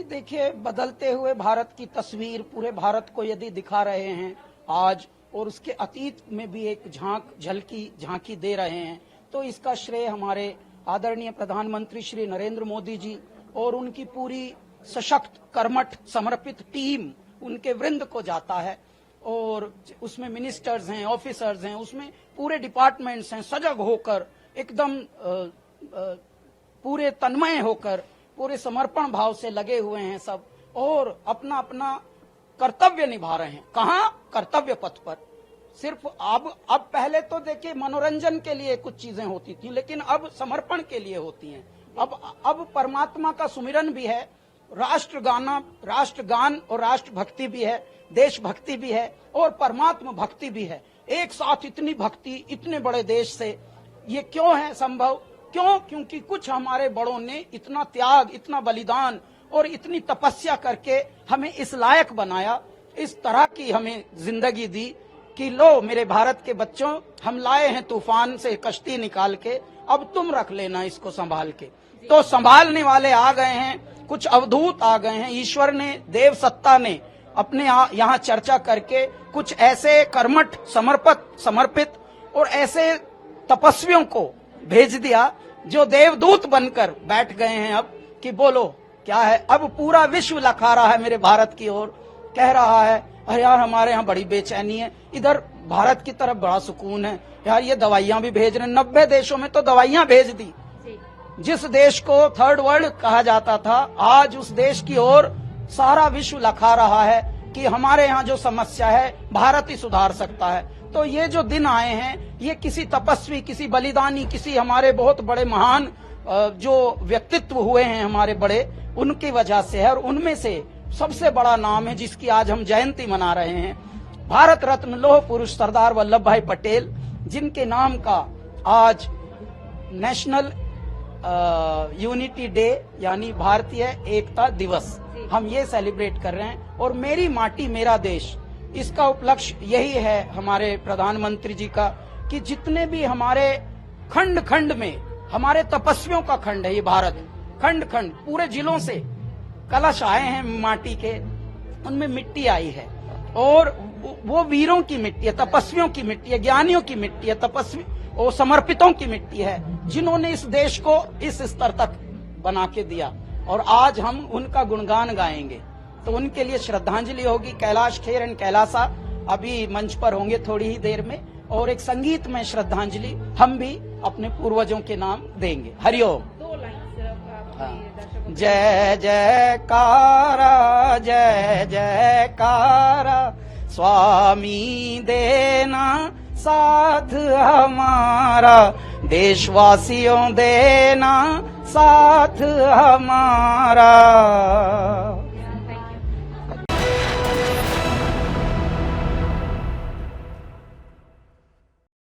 देखिए, बदलते हुए भारत की तस्वीर पूरे भारत को यदि दिखा रहे हैं आज, और उसके अतीत में भी एक झांकी दे रहे हैं, तो इसका श्रेय हमारे आदरणीय प्रधानमंत्री श्री नरेंद्र मोदी जी और उनकी पूरी सशक्त, कर्मठ, समर्पित टीम, उनके वृंद को जाता है। और उसमें मिनिस्टर्स हैं, ऑफिसर्स हैं, उसमें पूरे डिपार्टमेंट्स हैं, सजग होकर एकदम पूरे तन्मय होकर, पूरे समर्पण भाव से लगे हुए हैं सब, और अपना अपना कर्तव्य निभा रहे हैं। कहाँ? कर्तव्य पथ पर। सिर्फ अब पहले तो देखिए मनोरंजन के लिए कुछ चीजें होती थी, लेकिन अब समर्पण के लिए होती हैं। अब परमात्मा का सुमिरन भी है, राष्ट्रगान और राष्ट्रभक्ति भी है, देशभक्ति भी है और परमात्मा भक्ति भी है। एक साथ इतनी भक्ति इतने बड़े देश से, ये क्यों है संभव? क्योंकि कुछ हमारे बड़ों ने इतना त्याग, इतना बलिदान और इतनी तपस्या करके हमें इस लायक बनाया, इस तरह की हमें जिंदगी दी कि लो मेरे भारत के बच्चों, हम लाए हैं तूफान से कश्ती निकाल के, अब तुम रख लेना इसको संभाल के। तो संभालने वाले आ गए हैं, कुछ अवधूत आ गए हैं। ईश्वर ने, देव सत्ता ने अपने यहाँ चर्चा करके कुछ ऐसे कर्मठ, समर्पित और ऐसे तपस्वियों को भेज दिया जो देवदूत बनकर बैठ गए हैं अब कि बोलो क्या है। अब पूरा विश्व लखा रहा है मेरे भारत की ओर, कह रहा है अरे यार हमारे यहाँ बड़ी बेचैनी है, इधर भारत की तरफ बड़ा सुकून है यार, ये दवाइयां भी भेज रहे हैं। 90 देशों में तो दवाइयां भेज दी। जिस देश को थर्ड वर्ल्ड कहा जाता था, आज उस देश की ओर सारा विश्व लखा रहा है कि हमारे यहाँ जो समस्या है भारत ही सुधार सकता है। तो ये जो दिन आए हैं, ये किसी तपस्वी, किसी बलिदानी, किसी हमारे बहुत बड़े महान जो व्यक्तित्व हुए हैं हमारे बड़े, उनकी वजह से है। और उनमें से सबसे बड़ा नाम है जिसकी आज हम जयंती मना रहे हैं, भारत रत्न लौह पुरुष सरदार वल्लभ भाई पटेल, जिनके नाम का आज नेशनल यूनिटी डे यानी भारतीय एकता दिवस हम ये सेलिब्रेट कर रहे हैं। और मेरी माटी मेरा देश, इसका उपलक्ष्य यही है हमारे प्रधानमंत्री जी का कि जितने भी हमारे खंड खंड में, हमारे तपस्वियों का खंड है ये भारत, खंड खंड पूरे जिलों से कलश आए हैं माटी के, उनमें मिट्टी आई है और वो वीरों की मिट्टी है, तपस्वियों की मिट्टी है, ज्ञानियों की मिट्टी है, तपस्वी और समर्पितों की मिट्टी है, जिन्होंने इस देश को इस स्तर तक बना के दिया। और आज हम उनका गुणगान गाएंगे, तो उनके लिए श्रद्धांजलि होगी। कैलाश खेर एंड कैलासा अभी मंच पर होंगे थोड़ी ही देर में, और एक संगीत में श्रद्धांजलि हम भी अपने पूर्वजों के नाम देंगे। हरिओम। जय जयकारा, जय जयकारा, स्वामी देना साथ हमारा, देशवासियों देना साथ हमारा।